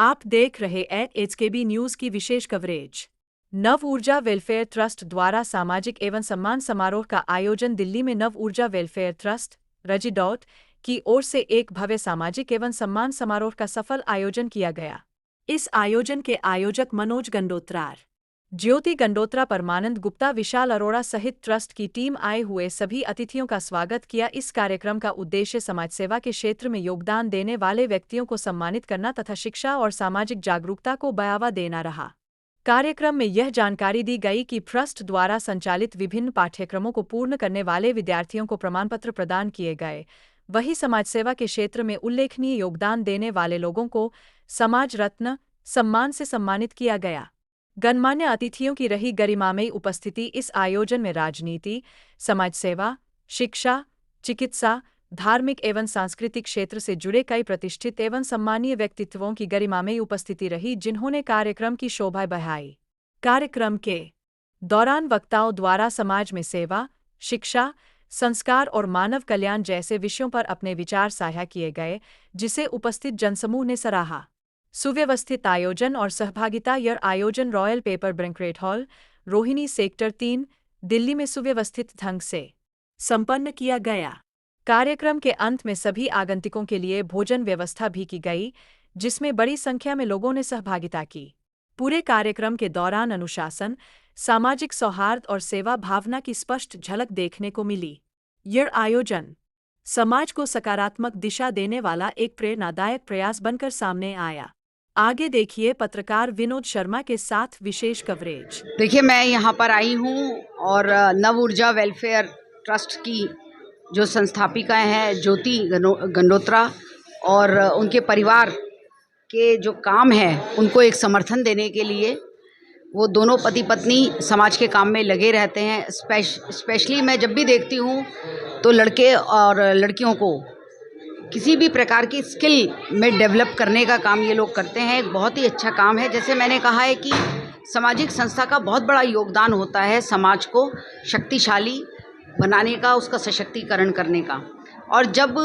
आप देख रहे हैं एचकेबी न्यूज की विशेष कवरेज। नव ऊर्जा वेलफेयर ट्रस्ट द्वारा सामाजिक एवं सम्मान समारोह का आयोजन दिल्ली में नव ऊर्जा वेलफेयर ट्रस्ट रजिडॉट की ओर से एक भव्य सामाजिक एवं सम्मान समारोह का सफल आयोजन किया गया। इस आयोजन के आयोजक मनोज गंडोत्रार, ज्योति गंडोत्रा, परमानंद गुप्ता, विशाल अरोड़ा सहित ट्रस्ट की टीम आए हुए सभी अतिथियों का स्वागत किया। इस कार्यक्रम का उद्देश्य समाजसेवा के क्षेत्र में योगदान देने वाले व्यक्तियों को सम्मानित करना तथा शिक्षा और सामाजिक जागरूकता को बढ़ावा देना रहा। कार्यक्रम में यह जानकारी दी गई कि ट्रस्ट द्वारा संचालित विभिन्न पाठ्यक्रमों को पूर्ण करने वाले विद्यार्थियों को प्रमाणपत्र प्रदान किए गए। वहीं समाजसेवा के क्षेत्र में उल्लेखनीय योगदान देने वाले लोगों को समाज रत्न सम्मान से सम्मानित किया गया। गणमान्य अतिथियों की रही गरिमामयी उपस्थिति। इस आयोजन में राजनीति, समाजसेवा, शिक्षा, चिकित्सा, धार्मिक एवं सांस्कृतिक क्षेत्र से जुड़े कई प्रतिष्ठित एवं सम्मानीय व्यक्तित्वों की गरिमामयी उपस्थिति रही, जिन्होंने कार्यक्रम की शोभा बढ़ाई। कार्यक्रम के दौरान वक्ताओं द्वारा समाज में सेवा, शिक्षा, संस्कार और मानव कल्याण जैसे विषयों पर अपने विचार साझा किए गए, जिसे उपस्थित जनसमूह ने सराहा। सुव्यवस्थित आयोजन और सहभागिता। यह आयोजन royal paper banquet hall, Rohini, sector 3, Delhi में सुव्यवस्थित ढंग से संपन्न किया गया। कार्यक्रम के अंत में सभी आगंतुकों के लिए भोजन व्यवस्था भी की गई, जिसमें बड़ी संख्या में लोगों ने सहभागिता की। पूरे कार्यक्रम के दौरान अनुशासन, सामाजिक सौहार्द और सेवा भावना की स्पष्ट झलक देखने को मिली। यह आयोजन समाज को सकारात्मक दिशा देने वाला एक प्रेरणादायक प्रयास बनकर सामने आया। आगे देखिए पत्रकार विनोद शर्मा के साथ विशेष कवरेज। देखिए, मैं यहाँ पर आई हूँ और नव ऊर्जा वेलफेयर ट्रस्ट की जो संस्थापिका हैं ज्योति गंडोत्रा और उनके परिवार के जो काम है उनको एक समर्थन देने के लिए वो दोनों पति पत्नी समाज के काम में लगे रहते हैं। स्पेशली मैं जब भी देखती हूँ तो लड़के और लड़कियों को किसी भी प्रकार की स्किल में डेवलप करने का काम ये लोग करते हैं। एक बहुत ही अच्छा काम है। जैसे मैंने कहा है कि सामाजिक संस्था का बहुत बड़ा योगदान होता है समाज को शक्तिशाली बनाने का, उसका सशक्तिकरण करने का। और जब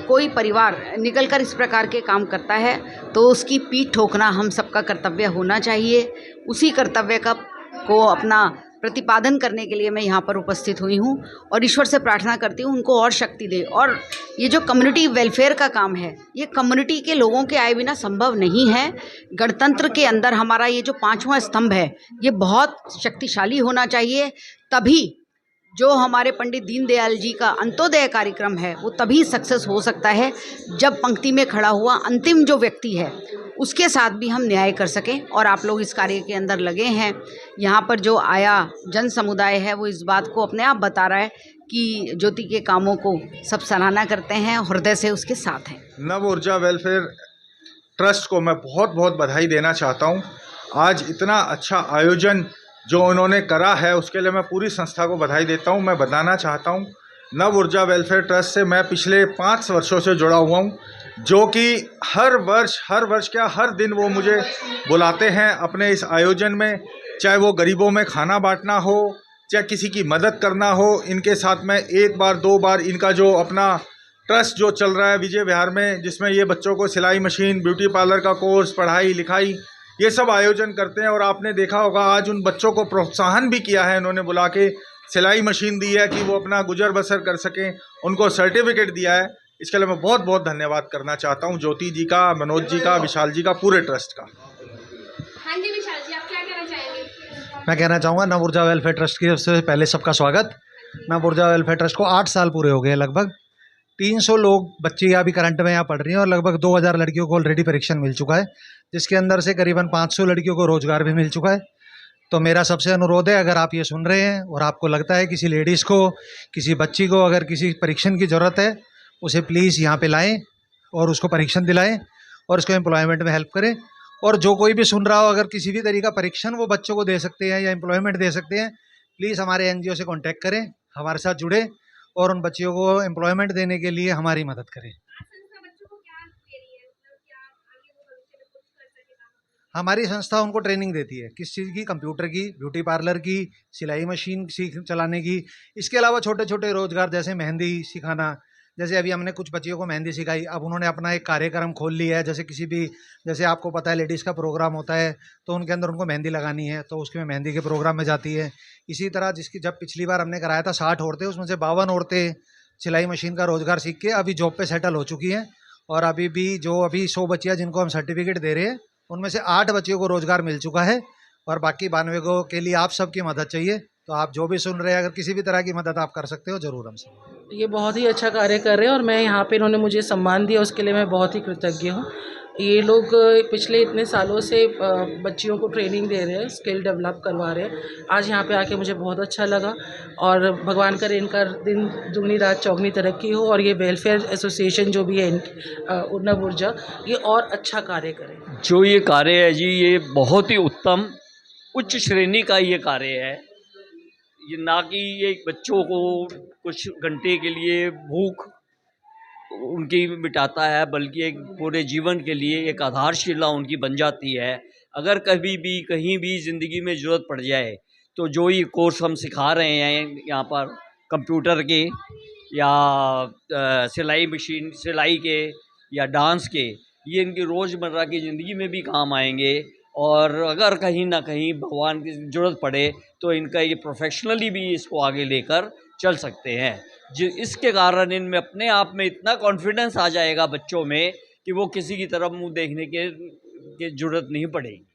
कोई परिवार निकलकर इस प्रकार के काम करता है तो उसकी पीठ ठोकना हम सबका कर्तव्य होना चाहिए। उसी कर्तव्य को अपना प्रतिपादन करने के लिए मैं यहाँ पर उपस्थित हुई हूँ और ईश्वर से प्रार्थना करती हूँ उनको और शक्ति दे। और ये जो कम्युनिटी वेलफेयर का काम है, ये कम्युनिटी के लोगों के आए बिना संभव नहीं है। गणतंत्र के अंदर हमारा ये जो 5वां स्तंभ है, ये बहुत शक्तिशाली होना चाहिए। तभी जो हमारे पंडित दीनदयाल जी का अंत्योदय कार्यक्रम है वो तभी सक्सेस हो सकता है जब पंक्ति में खड़ा हुआ अंतिम जो व्यक्ति है उसके साथ भी हम न्याय कर सकें। और आप लोग इस कार्य के अंदर लगे हैं। यहाँ पर जो आया जन समुदाय है वो इस बात को अपने आप बता रहा है कि ज्योति के कामों को सब सराहना करते हैं, हृदय से उसके साथ हैं। नव ऊर्जा वेलफेयर ट्रस्ट को मैं बहुत बहुत बधाई देना चाहता हूँ। आज इतना अच्छा आयोजन जो उन्होंने करा है उसके लिए मैं पूरी संस्था को बधाई देता हूँ। मैं बताना चाहता हूँ नव ऊर्जा वेलफेयर ट्रस्ट से मैं पिछले 5 वर्षों से जुड़ा हुआ हूँ, जो कि हर वर्ष क्या हर दिन वो मुझे बुलाते हैं अपने इस आयोजन में। चाहे वो गरीबों में खाना बांटना हो, चाहे किसी की मदद करना हो, इनके साथ मैं 1 बार 2 बार इनका जो अपना ट्रस्ट जो चल रहा है विजय विहार में, जिसमें ये बच्चों को सिलाई मशीन, ब्यूटी पार्लर का कोर्स, पढ़ाई लिखाई, ये सब आयोजन करते हैं। और आपने देखा होगा आज उन बच्चों को प्रोत्साहन भी किया है, उन्होंने बुला के सिलाई मशीन दी है कि वो अपना गुजर बसर कर सकें, उनको सर्टिफिकेट दिया है। इसके लिए मैं बहुत बहुत धन्यवाद करना चाहता हूँ ज्योति जी का, मनोज जी का, विशाल जी का, पूरे ट्रस्ट का। हाँ जी विशाल जी, आप क्या कहना चाहेंगे? मैं कहना चाहूँगा नव ऊर्जा वेलफेयर ट्रस्ट की सबसे पहले सबका स्वागत। नव ऊर्जा वेलफेयर ट्रस्ट को 8 साल पूरे हो गए। लगभग 300 लोग बच्चे अभी करंट में यहाँ पढ़ रही हैं और लगभग 2000 लड़कियों को ऑलरेडी परीक्षण मिल चुका है, जिसके अंदर से करीबन 500 लड़कियों को रोजगार भी मिल चुका है। तो मेरा सबसे अनुरोध है, अगर आप ये सुन रहे हैं और आपको लगता है किसी लेडीज़ को, किसी बच्ची को अगर किसी परीक्षण की ज़रूरत है, उसे प्लीज़ यहाँ पे लाएं और उसको परीक्षण दिलाएं और उसको एम्प्लॉयमेंट में हेल्प करें। और जो कोई भी सुन रहा हो, अगर किसी भी तरीका परीक्षण वो बच्चों को दे सकते हैं या एम्प्लॉयमेंट दे सकते हैं, प्लीज़ हमारे NGO से कॉन्टैक्ट करें, हमारे साथ जुड़े और उन बच्चियों को एम्प्लॉयमेंट देने के लिए हमारी मदद करें। हमारी संस्था उनको ट्रेनिंग देती है, किस चीज़ की, कंप्यूटर की, ब्यूटी पार्लर की, सिलाई मशीन चलाने की। इसके अलावा छोटे छोटे रोजगार जैसे मेहंदी सिखाना, जैसे अभी हमने कुछ बच्चियों को मेहंदी सिखाई, अब उन्होंने अपना एक कार्यक्रम खोल लिया है। जैसे किसी भी, जैसे आपको पता है लेडीज़ का प्रोग्राम होता है तो उनके अंदर उनको मेहंदी लगानी है तो उसके में मेहंदी के प्रोग्राम में जाती है। इसी तरह जिसकी जब पिछली बार हमने कराया था 60 औरतें, उसमें से 52 औरतें सिलाई मशीन का रोज़गार सीख के अभी जॉब पे सेटल हो चुकी हैं। और अभी भी जो अभी 100 बच्चियाँ जिनको हम सर्टिफिकेट दे रहे हैं उनमें से 8 बच्चियों को रोज़गार मिल चुका है। और बाकी 92 को के लिए आप सबकी मदद चाहिए, तो आप जो भी सुन रहे हैं अगर किसी भी तरह की मदद आप कर सकते हो ज़रूर हमसे। ये बहुत ही अच्छा कार्य कर रहे हैं और मैं यहाँ पे इन्होंने मुझे सम्मान दिया उसके लिए मैं बहुत ही कृतज्ञ हूँ। ये लोग पिछले इतने सालों से बच्चियों को ट्रेनिंग दे रहे हैं, स्किल डेवलप करवा रहे हैं। आज यहाँ पे आके मुझे बहुत अच्छा लगा और भगवान करे इनका दिन दुगनी रात चौगनी तरक्की हो और ये वेलफेयर एसोसिएशन जो भी है नव ऊर्जा, ये और अच्छा कार्य करे। जो ये कार्य है जी, ये बहुत ही उत्तम उच्च श्रेणी का ये कार्य है। ये ना कि ये बच्चों को कुछ घंटे के लिए भूख उनकी मिटाता है, बल्कि एक पूरे जीवन के लिए एक आधारशिला उनकी बन जाती है। अगर कभी भी कहीं भी ज़िंदगी में ज़रूरत पड़ जाए तो जो ये कोर्स हम सिखा रहे हैं यहाँ पर कंप्यूटर के या सिलाई मशीन सिलाई के या डांस के, ये इनकी रोज़मर्रा की ज़िंदगी में भी काम आएंगे। और अगर कहीं ना कहीं भगवान की ज़रूरत पड़े तो इनका ये प्रोफेशनली भी इसको आगे लेकर चल सकते हैं। जो इसके कारण इनमें अपने आप में इतना कॉन्फिडेंस आ जाएगा बच्चों में कि वो किसी की तरफ मुंह देखने के ज़रूरत नहीं पड़ेगी।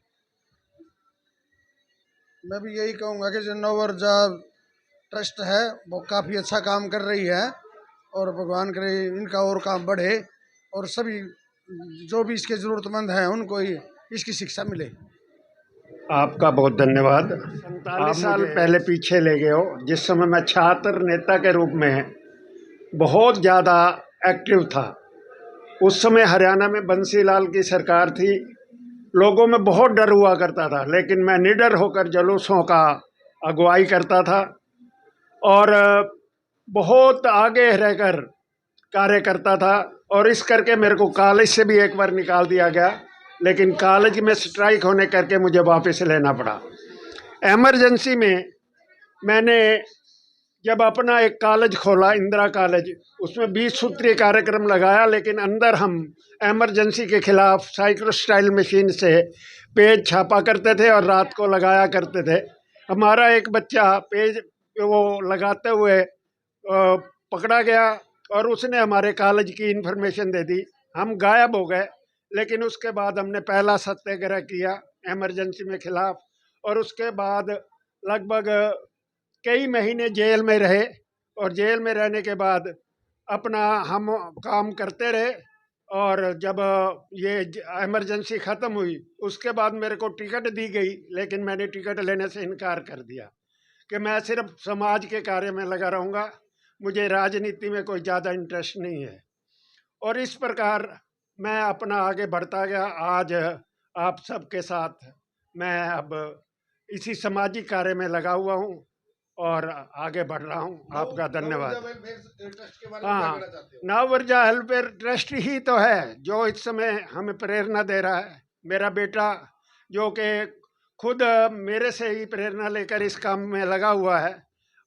मैं भी यही कहूँगा कि जो नव ऊर्जा ट्रस्ट है वो काफ़ी अच्छा काम कर रही है और भगवान करे इनका और काम बढ़े और सभी जो भी इसके ज़रूरतमंद हैं उनको इसकी शिक्षा मिले। आपका बहुत धन्यवाद। 47 साल पहले पीछे ले गए हो, जिस समय मैं छात्र नेता के रूप में बहुत ज़्यादा एक्टिव था। उस समय हरियाणा में बंसीलाल की सरकार थी, लोगों में बहुत डर हुआ करता था, लेकिन मैं निडर होकर जुलूसों का अगुवाई करता था और बहुत आगे रहकर कार्य करता था। और इस करके मेरे को कॉलेज से भी एक बार निकाल दिया गया, लेकिन कॉलेज में स्ट्राइक होने करके मुझे वापस लेना पड़ा। एमरजेंसी में मैंने जब अपना एक कॉलेज खोला, इंदिरा कॉलेज, उसमें 20 सूत्रीय कार्यक्रम लगाया, लेकिन अंदर हम एमरजेंसी के खिलाफ साइक्लोस्टाइल मशीन से पेज छापा करते थे और रात को लगाया करते थे। हमारा एक बच्चा पेज वो लगाते हुए पकड़ा गया और उसने हमारे कॉलेज की इन्फॉर्मेशन दे दी। हम गायब हो गए, लेकिन उसके बाद हमने पहला सत्याग्रह किया एमरजेंसी में खिलाफ और उसके बाद लगभग कई महीने जेल में रहे और जेल में रहने के बाद अपना हम काम करते रहे। और जब ये एमरजेंसी ख़त्म हुई उसके बाद मेरे को टिकट दी गई, लेकिन मैंने टिकट लेने से इनकार कर दिया कि मैं सिर्फ समाज के कार्य में लगा रहूँगा, मुझे राजनीति में कोई ज़्यादा इंटरेस्ट नहीं है। और इस प्रकार मैं अपना आगे बढ़ता गया। आज आप सबके साथ मैं अब इसी सामाजिक कार्य में लगा हुआ हूँ और आगे बढ़ रहा हूँ। आपका धन्यवाद। हाँ, नव ऊर्जा वेलफेयर ट्रस्ट ही तो है जो इस समय हमें प्रेरणा दे रहा है। मेरा बेटा जो कि खुद मेरे से ही प्रेरणा लेकर इस काम में लगा हुआ है,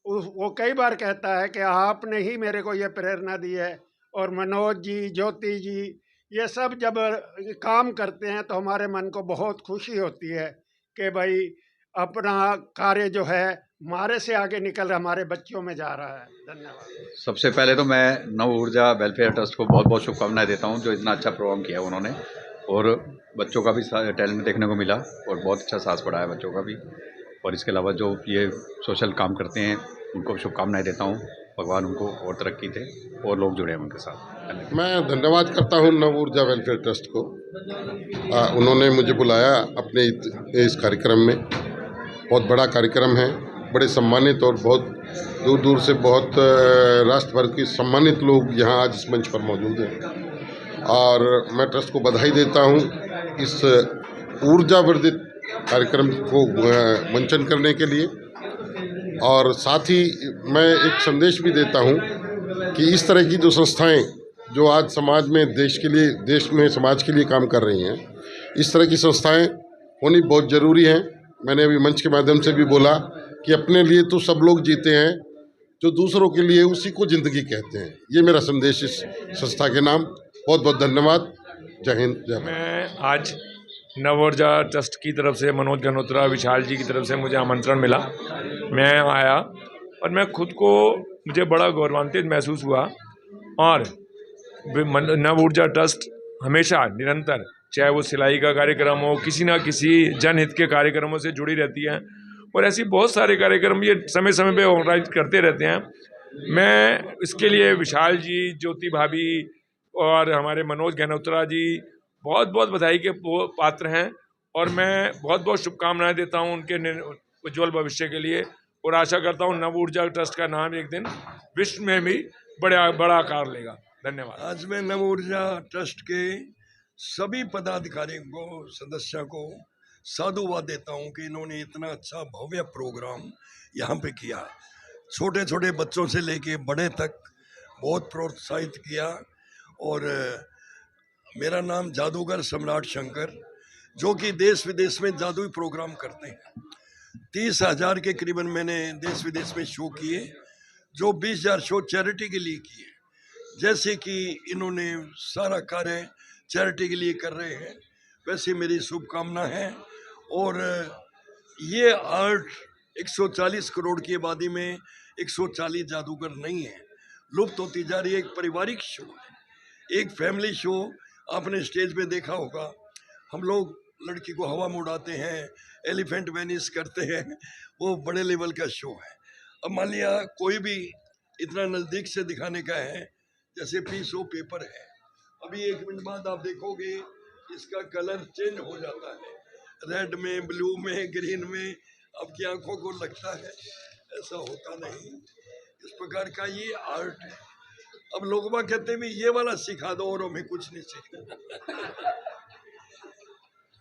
वो कई बार कहता है कि आपने ही मेरे को ये प्रेरणा दी है। और मनोज जी, ज्योति जी, ये सब जब काम करते हैं तो हमारे मन को बहुत खुशी होती है कि भाई अपना कार्य जो है हमारे से आगे निकल हमारे बच्चों में जा रहा है। धन्यवाद। सबसे पहले तो मैं नव ऊर्जा वेलफेयर ट्रस्ट को बहुत बहुत शुभकामनाएं देता हूं, जो इतना अच्छा प्रोग्राम किया है उन्होंने और बच्चों का भी टैलेंट देखने को मिला और बहुत अच्छा साहस बढ़ा है बच्चों का भी। और इसके अलावा जो ये सोशल काम करते हैं उनको शुभकामनाएं देता हूँ। भगवान उनको और तरक्की दे और लोग जुड़े उनके साथ। मैं धन्यवाद करता हूँ नव ऊर्जा वेलफेयर ट्रस्ट को। उन्होंने मुझे बुलाया अपने इस कार्यक्रम में। बहुत बड़ा कार्यक्रम है, बड़े सम्मानित और बहुत दूर दूर से बहुत राष्ट्र भर के सम्मानित लोग यहाँ आज इस मंच पर मौजूद हैं और मैं ट्रस्ट को बधाई देता हूँ इस ऊर्जावर्धित कार्यक्रम को मंचन करने के लिए। और साथ ही मैं एक संदेश भी देता हूँ कि इस तरह की जो संस्थाएं जो आज समाज में देश में समाज के लिए काम कर रही हैं, इस तरह की संस्थाएं होनी बहुत ज़रूरी हैं। मैंने अभी मंच के माध्यम से भी बोला कि अपने लिए तो सब लोग जीते हैं, जो दूसरों के लिए उसी को ज़िंदगी कहते हैं। ये मेरा संदेश इस संस्था के नाम। बहुत बहुत धन्यवाद। जय हिंद, जय भारत। मैं आज नव ऊर्जा ट्रस्ट की तरफ से मनोज गनोत्रा विशाल जी की तरफ से मुझे आमंत्रण मिला। मैं आया और मैं खुद को मुझे बड़ा गौरवान्वित महसूस हुआ। और नव ऊर्जा ट्रस्ट हमेशा निरंतर, चाहे वो सिलाई का कार्यक्रम हो, किसी ना किसी जनहित के कार्यक्रमों से जुड़ी रहती है और ऐसी बहुत सारे कार्यक्रम ये समय समय पे ऑर्गेनाइज करते रहते हैं। मैं इसके लिए विशाल जी, ज्योति भाभी और हमारे मनोज गनोत्रा जी बहुत बहुत बधाई के पात्र हैं और मैं बहुत बहुत शुभकामनाएं देता हूं उनके उज्जवल भविष्य के लिए और आशा करता हूं नव ऊर्जा ट्रस्ट का नाम एक दिन विश्व में भी बड़ा आकार लेगा। धन्यवाद। आज मैं नव ऊर्जा ट्रस्ट के सभी पदाधिकारियों को, सदस्यों को साधुवाद देता हूं कि इन्होंने इतना अच्छा भव्य प्रोग्राम यहाँ पे किया। छोटे छोटे बच्चों से लेके बड़े तक बहुत प्रोत्साहित किया। और मेरा नाम जादूगर सम्राट शंकर, जो कि देश विदेश में जादुई प्रोग्राम करते हैं। 30,000 के करीबन मैंने देश विदेश में शो किए, जो 20,000 शो चैरिटी के लिए किए। जैसे कि इन्होंने सारा कार्य चैरिटी के लिए कर रहे हैं, वैसे मेरी शुभकामना है। और ये आर्ट 140 करोड़ की आबादी में 140 जादूगर नहीं है, लुप्त होती जा रही है। एक पारिवारिक शो है, एक फैमिली शो। आपने स्टेज पे देखा होगा, हम लोग लड़की को हवा में उड़ाते हैं, एलिफेंट वेनिस करते हैं, वो बड़े लेवल का शो है। अब मान लिया कोई भी इतना नज़दीक से दिखाने का है, जैसे पीस ऑफ पेपर है, अभी 1 मिनट बाद आप देखोगे इसका कलर चेंज हो जाता है, रेड में, ब्लू में, ग्रीन में। आपकी आंखों को लगता है, ऐसा होता नहीं। इस प्रकार का ये आर्ट है। अब लोग बाग कहते हैं ये वाला सिखा दो और हमें कुछ नहीं सीखना।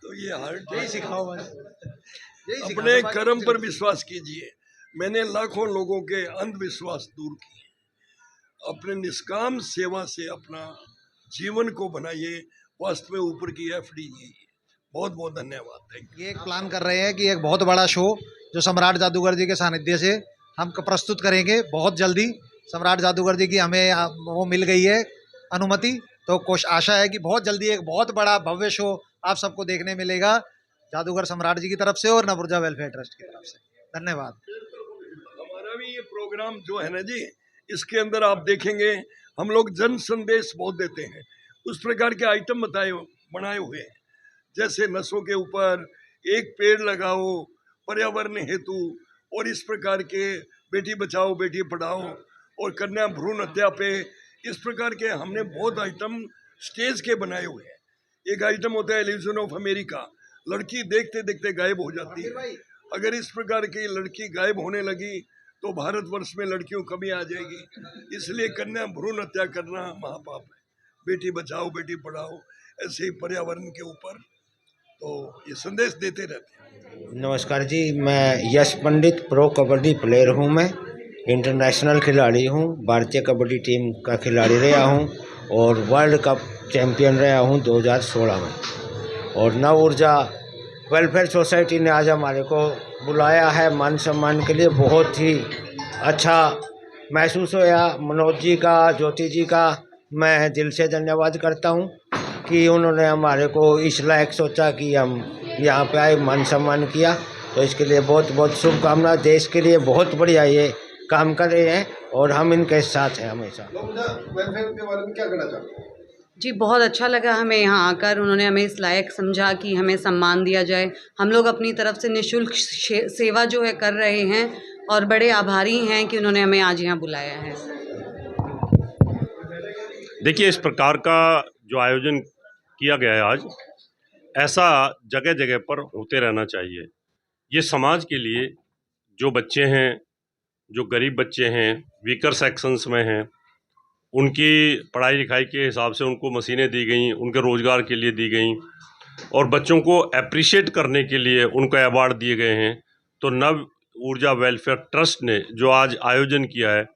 तो ये आर्ट यही सिखाओ, अपने कर्म पर विश्वास कीजिए। मैंने लाखों लोगों के अंधविश्वास दूर किए। अपने निष्काम सेवा से अपना जीवन को बनाइए। वास्तव में ऊपर की एफडी यही है। बहुत बहुत धन्यवाद। Thank you. ये एक प्लान कर रहे हैं कि एक बहुत बड़ा शो जो सम्राट जादूगर जी के सानिध्य से हम प्रस्तुत करेंगे बहुत जल्दी। सम्राट जादूगर जी की हमें वो मिल गई है अनुमति, तो कुछ आशा है कि बहुत जल्दी एक बहुत बड़ा भव्य शो आप सबको देखने मिलेगा जादूगर सम्राट जी की तरफ से और नव ऊर्जा वेलफेयर ट्रस्ट की तरफ से। धन्यवाद। हमारा भी ये प्रोग्राम जो है ना जी, इसके अंदर आप देखेंगे हम लोग जन संदेश बहुत देते हैं। उस प्रकार के आइटम बनाए हुए हैं, जैसे नशों के ऊपर, एक पेड़ लगाओ पर्यावरण हेतु, और इस प्रकार के बेटी बचाओ बेटी पढ़ाओ और कन्या भ्रूण हत्या पे, इस प्रकार के हमने बहुत आइटम स्टेज के बनाए हुए हैं। एक आइटम होता है इल्यूजन ऑफ अमेरिका, लड़की देखते देखते गायब हो जाती है। अगर इस प्रकार की लड़की गायब होने लगी तो भारतवर्ष में लड़कियों कमी आ जाएगी। इसलिए कन्या भ्रूण हत्या करना महापाप है। बेटी बचाओ बेटी पढ़ाओ, ऐसे ही पर्यावरण के ऊपर तो ये संदेश देते रहते हैं। नमस्कार जी, मैं यश पंडित प्रो कबड्डी प्लेयर हूँ। मैं इंटरनेशनल खिलाड़ी हूँ, भारतीय कबड्डी टीम का खिलाड़ी रहा हूँ और वर्ल्ड कप चैंपियन रहा हूँ 2016 में। और नव ऊर्जा वेलफेयर सोसाइटी ने आज हमारे को बुलाया है मान सम्मान के लिए। बहुत ही अच्छा महसूस होया। मनोज जी का, ज्योति जी का मैं दिल से धन्यवाद करता हूँ कि उन्होंने हमारे को इस लायक सोचा कि हम यहाँ पे आए, मान सम्मान किया। तो इसके लिए बहुत बहुत शुभकामना। देश के लिए बहुत बढ़िया ये काम कर रहे हैं और हम इनके साथ हैं हमेशा। वेलफेयर के बारे में क्या कहना चाहते हैं? जी, बहुत अच्छा लगा हमें यहाँ आकर। उन्होंने हमें इस लायक समझा कि हमें सम्मान दिया जाए। हम लोग अपनी तरफ से निःशुल्क सेवा जो है कर रहे हैं और बड़े आभारी हैं कि उन्होंने हमें आज यहाँ बुलाया है। देखिए, इस प्रकार का जो आयोजन किया गया है आज, ऐसा जगह जगह पर होते रहना चाहिए। ये समाज के लिए जो बच्चे हैं, जो गरीब बच्चे हैं, वीकर सेक्शंस में हैं, उनकी पढ़ाई लिखाई के हिसाब से उनको मशीनें दी गई, उनके रोज़गार के लिए दी गई और बच्चों को अप्रिशिएट करने के लिए उनको अवार्ड दिए गए हैं। तो नव ऊर्जा वेलफेयर ट्रस्ट ने जो आज आयोजन किया है,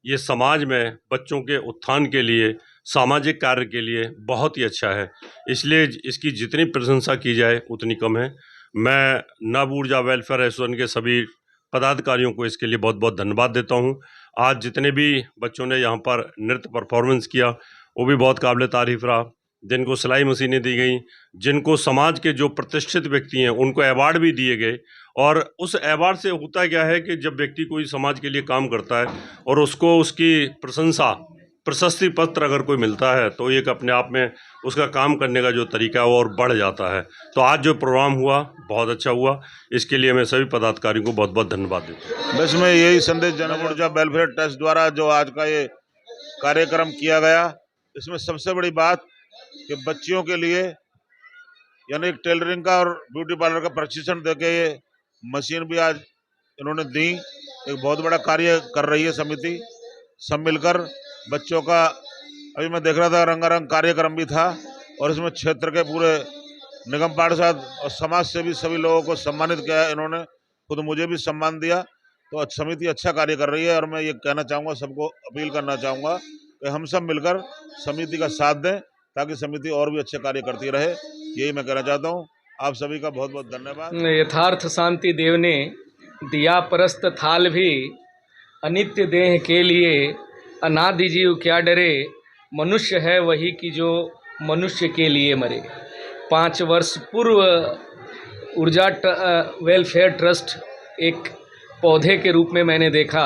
ये समाज में बच्चों के उत्थान के लिए, सामाजिक कार्य के लिए बहुत ही अच्छा है। इसलिए इसकी जितनी प्रशंसा की जाए उतनी कम है। मैं नव ऊर्जा वेलफेयर एसोसिएशन के सभी पदाधिकारियों को इसके लिए बहुत बहुत धन्यवाद देता हूं आज जितने भी बच्चों ने यहाँ पर नृत्य परफॉर्मेंस किया वो भी बहुत काबिल तारीफ़ रहा। जिनको सिलाई मशीनें दी गई, जिनको समाज के जो प्रतिष्ठित व्यक्ति हैं उनको अवार्ड भी दिए गए। और उस अवार्ड से होता क्या है कि जब व्यक्ति कोई समाज के लिए काम करता है और उसको उसकी प्रशंसा, प्रशस्ति पत्र अगर कोई मिलता है तो एक अपने आप में उसका काम करने का जो तरीका है वो और बढ़ जाता है। तो आज जो प्रोग्राम हुआ बहुत अच्छा हुआ, इसके लिए मैं सभी पदाधिकारियों को बहुत बहुत धन्यवाद देता हूँ। बस मैं यही संदेश नव ऊर्जा वेलफेयर ट्रस्ट द्वारा जो आज का ये कार्यक्रम किया गया, इसमें सबसे बड़ी बात कि बच्चियों के लिए यानी एक टेलरिंग का और ब्यूटी पार्लर का प्रशिक्षण देके ये मशीन भी आज इन्होंने दी। एक बहुत बड़ा कार्य कर रही है समिति, सब मिलकर बच्चों का। अभी मैं देख रहा था रंगारंग कार्यक्रम भी था और इसमें क्षेत्र के पूरे निगम पार्षद और समाज से भी सभी लोगों को सम्मानित किया इन्होंने, खुद मुझे भी सम्मान दिया। तो समिति अच्छा कार्य कर रही है और मैं ये कहना चाहूँगा, सबको अपील करना चाहूँगा कि हम सब मिलकर समिति का साथ दें ताकि समिति और भी अच्छे कार्य करती रहे। यही मैं कहना चाहता हूँ। आप सभी का बहुत बहुत धन्यवाद। यथार्थ शांति देव ने दिया परस्त थाल भी, अनित्य देह के लिए अनादि जीव क्या डरे, मनुष्य है वही कि जो मनुष्य के लिए मरे। 5 वर्ष पूर्व ऊर्जा वेलफेयर ट्रस्ट एक पौधे के रूप में मैंने देखा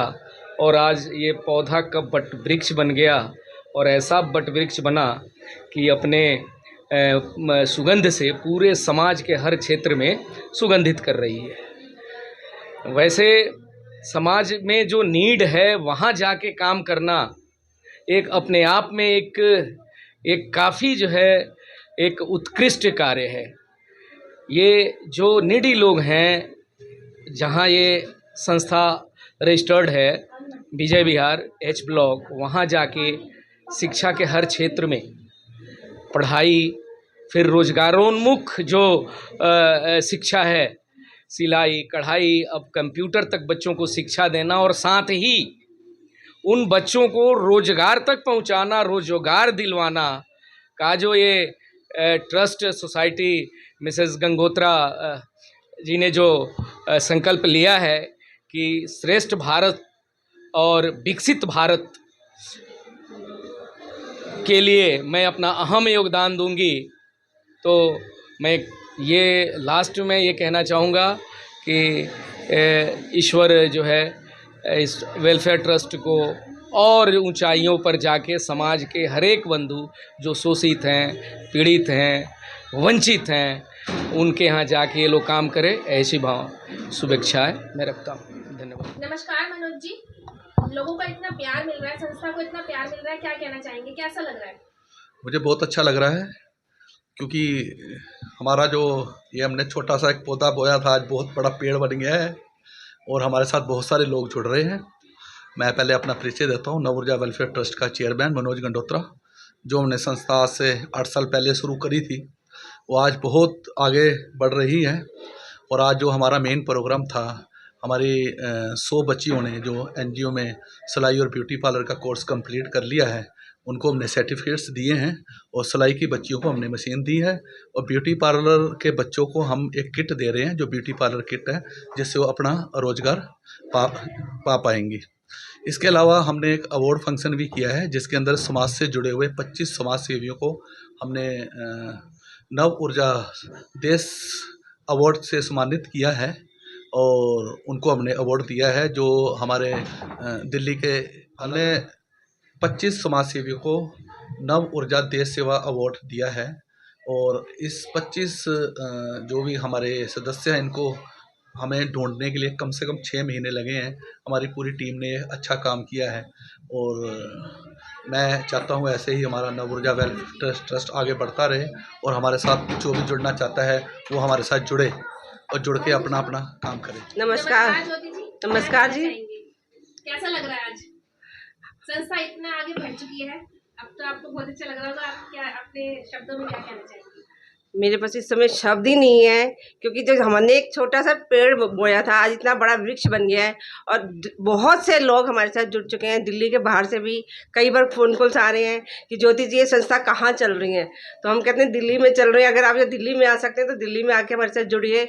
और आज ये पौधा कब बट वृक्ष बन गया और ऐसा बट वृक्ष बना कि अपने सुगंध से पूरे समाज के हर क्षेत्र में सुगंधित कर रही है। वैसे समाज में जो नीड है वहाँ जाके काम करना एक अपने आप में एक काफ़ी जो है एक उत्कृष्ट कार्य है। ये जो नीडी लोग हैं, जहाँ ये संस्था रजिस्टर्ड है विजय विहार एच ब्लॉक, वहाँ जाके शिक्षा के हर क्षेत्र में पढ़ाई, फिर रोजगारोन्मुख जो शिक्षा है, सिलाई कढ़ाई, अब कंप्यूटर तक बच्चों को शिक्षा देना और साथ ही उन बच्चों को रोजगार तक पहुंचाना, रोजगार दिलवाना का जो ये ट्रस्ट सोसाइटी मिसेस गंगोत्रा जी ने जो संकल्प लिया है कि श्रेष्ठ भारत और विकसित भारत के लिए मैं अपना अहम योगदान दूंगी। तो मैं ये लास्ट में ये कहना चाहूँगा कि ईश्वर जो है इस वेलफेयर ट्रस्ट को और ऊंचाइयों पर जाके समाज के हर एक बंधु जो शोषित हैं, पीड़ित हैं, वंचित हैं, उनके यहाँ जाके ये लोग काम करें, ऐसी भाव शुभेच्छाएं मैं रखता हूँ। धन्यवाद। नमस्कार मनोज जी, लोगों का इतना प्यार मिल रहा है, संस्था को इतना प्यार मिल रहा है, क्या कहना चाहेंगे, कैसा लग रहा है? मुझे बहुत अच्छा लग रहा है क्योंकि हमारा जो ये हमने छोटा सा एक पौधा बोया था, आज बहुत बड़ा पेड़ बन गया है और हमारे साथ बहुत सारे लोग जुड़ रहे हैं। मैं पहले अपना परिचय देता हूँ। नव ऊर्जा वेलफेयर ट्रस्ट का चेयरमैन मनोज गंडोत्रा, जो हमने संस्था आज से 8 साल पहले शुरू करी थी, वो आज बहुत आगे बढ़ रही है। और आज जो हमारा मेन प्रोग्राम था, हमारी 100 बच्चियों ने जो एनजीओ में सिलाई और ब्यूटी पार्लर का कोर्स कंप्लीट कर लिया है, उनको हमने सर्टिफिकेट्स दिए हैं और सिलाई की बच्चियों को हमने मशीन दी है और ब्यूटी पार्लर के बच्चों को हम एक किट दे रहे हैं जो ब्यूटी पार्लर किट है, जिससे वो अपना रोज़गार पा पाएंगी। इसके अलावा हमने एक अवार्ड फंक्शन भी किया है जिसके अंदर समाज से जुड़े हुए 25 समाज सेवियों को हमने नव ऊर्जा देश अवार्ड से सम्मानित किया है और उनको हमने अवार्ड दिया है। जो हमारे दिल्ली के हमने 25 समाज सेवियों को नव ऊर्जा देश सेवा अवार्ड दिया है और इस 25 जो भी हमारे सदस्य हैं, इनको हमें ढूंढने के लिए कम से कम 6 महीने लगे हैं। हमारी पूरी टीम ने अच्छा काम किया है और मैं चाहता हूँ ऐसे ही हमारा नव ऊर्जा वेलफेयर ट्रस्ट आगे बढ़ता रहे और हमारे साथ जो भी जुड़ना चाहता है वो हमारे साथ जुड़े और जुड़ के अपना अपना काम करे। नमस्कार जी, कैसा लग रहा है आज? संस्था इतना आगे बढ़ चुकी है, अब तो आपको बहुत अच्छा लग रहा होगा। आप क्या अपने शब्दों में क्या कहना चाहेंगे? मेरे पास इस समय शब्द ही नहीं है, क्योंकि जो हमने एक छोटा सा पेड़ बोया था आज इतना बड़ा वृक्ष बन गया है। और बहुत से लोग हमारे साथ जुड़ चुके हैं, दिल्ली के बाहर से भी कई बार फ़ोन कॉल्स आ रहे हैं कि ज्योति जी ये संस्था कहाँ चल रही है। तो हम कहते हैं दिल्ली में चल रही है, अगर आप दिल्ली में आ सकते हैं तो दिल्ली में आके हमारे साथ जुड़िए।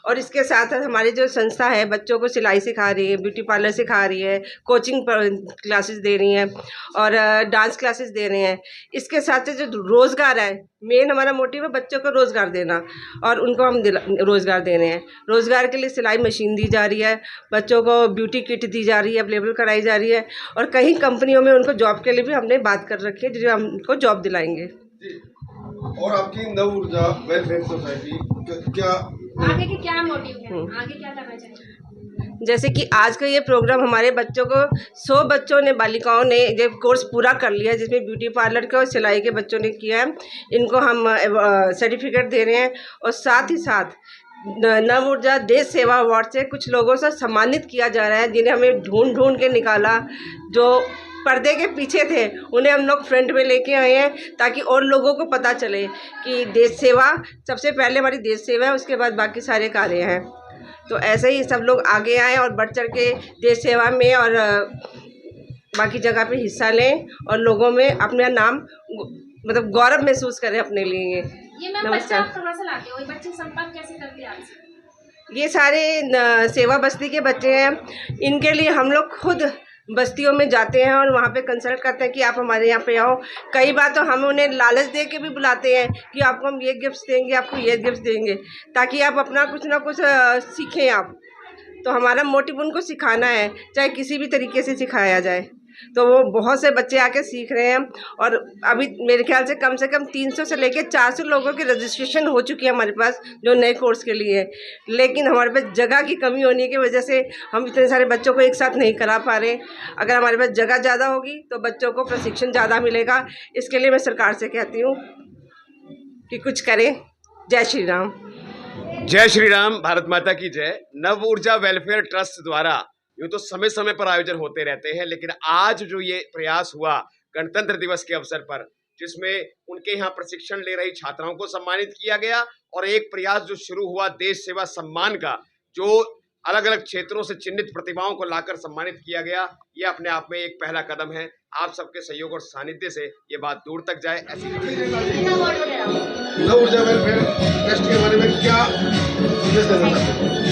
और इसके साथ साथ हमारी जो संस्था है बच्चों को सिलाई सिखा रही है, ब्यूटी पार्लर सिखा रही है, कोचिंग क्लासेस दे रही हैं और डांस क्लासेस दे रहे हैं। इसके साथ साथ जो रोज़गार है, मेन हमारा मोटिव है बच्चों को रोज़गार देना, और उनको हम रोज़गार दे रहे हैं। रोज़गार के लिए सिलाई मशीन दी जा रही है, बच्चों को ब्यूटी किट दी जा रही है, अवेलेबल कराई जा रही है, और कई कंपनियों में उनको जॉब के लिए भी हमने बात कर रखी है जो हम उनको जॉब दिलाएंगे। और आपकी नव ऊर्जा वेलफेयर सोसाइटी क्या आगे के क्या मोटिव है, आगे क्या करना चाहिए? जैसे कि आज का ये प्रोग्राम हमारे बच्चों को 100 बच्चों ने, बालिकाओं ने ये कोर्स पूरा कर लिया है, जिसमें ब्यूटी पार्लर के और सिलाई के बच्चों ने किया है। इनको हम सर्टिफिकेट दे रहे हैं, और साथ ही साथ नव ऊर्जा देश सेवा अवार्ड से कुछ लोगों से सम्मानित किया जा रहा है, जिन्हें हमें ढूंढ के निकाला, जो पर्दे के पीछे थे उन्हें हम लोग फ्रंट में लेके आए हैं, ताकि और लोगों को पता चले कि देश सेवा सबसे पहले हमारी देश सेवा है, उसके बाद बाकी सारे कार्य हैं। तो ऐसे ही सब लोग आगे आएँ और बढ़ चढ़ के देश सेवा में और बाकी जगह पे हिस्सा लें, और लोगों में अपना नाम मतलब गौरव महसूस करें अपने लिए। ये मैम बच्चे आप कहाँ से लाते हो, ये बच्चे संपर्क कैसे करते हैं आपसे? ये सारे सेवा बस्ती के बच्चे हैं, इनके लिए हम लोग खुद बस्तियों में जाते हैं और वहाँ पे कंसल्ट करते हैं कि आप हमारे यहाँ पे आओ। कई बार तो हम उन्हें लालच दे के भी बुलाते हैं कि आपको हम ये गिफ्ट्स देंगे, आपको ये गिफ्ट्स देंगे, ताकि आप अपना कुछ ना कुछ सीखें आप। तो हमारा मोटिव उनको सिखाना है, चाहे किसी भी तरीके से सिखाया जाए। तो वो बहुत से बच्चे आके सीख रहे हैं, और अभी मेरे ख्याल से कम 300 से लेके 400 लोगों की रजिस्ट्रेशन हो चुकी है हमारे पास, जो नए कोर्स के लिए। लेकिन हमारे पास जगह की कमी होने की वजह से हम इतने सारे बच्चों को एक साथ नहीं करा पा रहे। अगर हमारे पास जगह ज़्यादा होगी तो बच्चों को प्रशिक्षण ज़्यादा मिलेगा। इसके लिए मैं सरकार से कहती हूँ कि कुछ करें। जय श्री राम। जय श्री राम, भारत माता की जय। नव ऊर्जा वेलफेयर ट्रस्ट द्वारा यूँ तो समय समय पर आयोजन होते रहते हैं, लेकिन आज जो ये प्रयास हुआ गणतंत्र दिवस के अवसर पर, जिसमें उनके यहाँ प्रशिक्षण ले रही छात्राओं को सम्मानित किया गया, और एक प्रयास जो शुरू हुआ देश सेवा सम्मान का, जो अलग अलग क्षेत्रों से चिन्हित प्रतिभाओं को लाकर सम्मानित किया गया, ये अपने आप में एक पहला कदम है। आप सबके सहयोग और सानिध्य से ये बात दूर तक जाए, ऐसी नव ऊर्जा वेलफेयर ट्रस्ट के बारे में क्या संदेश देना चाहते हैं?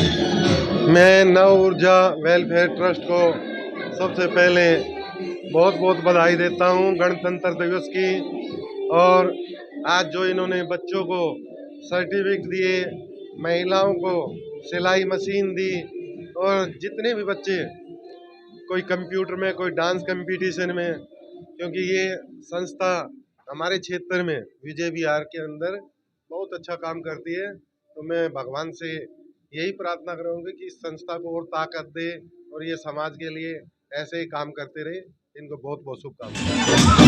मैं नव ऊर्जा वेलफेयर ट्रस्ट को सबसे पहले बहुत बहुत बधाई देता हूं गणतंत्र दिवस की। और आज जो इन्होंने बच्चों को सर्टिफिकेट दिए, महिलाओं को सिलाई मशीन दी, और जितने भी बच्चे कोई कंप्यूटर में, कोई डांस कंपटीशन में, क्योंकि ये संस्था हमारे क्षेत्र में विजय विहार के अंदर बहुत अच्छा काम करती है। तो मैं भगवान से यही प्रार्थना करूँगी कि इस संस्था को और ताकत दे, और ये समाज के लिए ऐसे ही काम करते रहे। इनको बहुत बहुत शुभकामनाएं।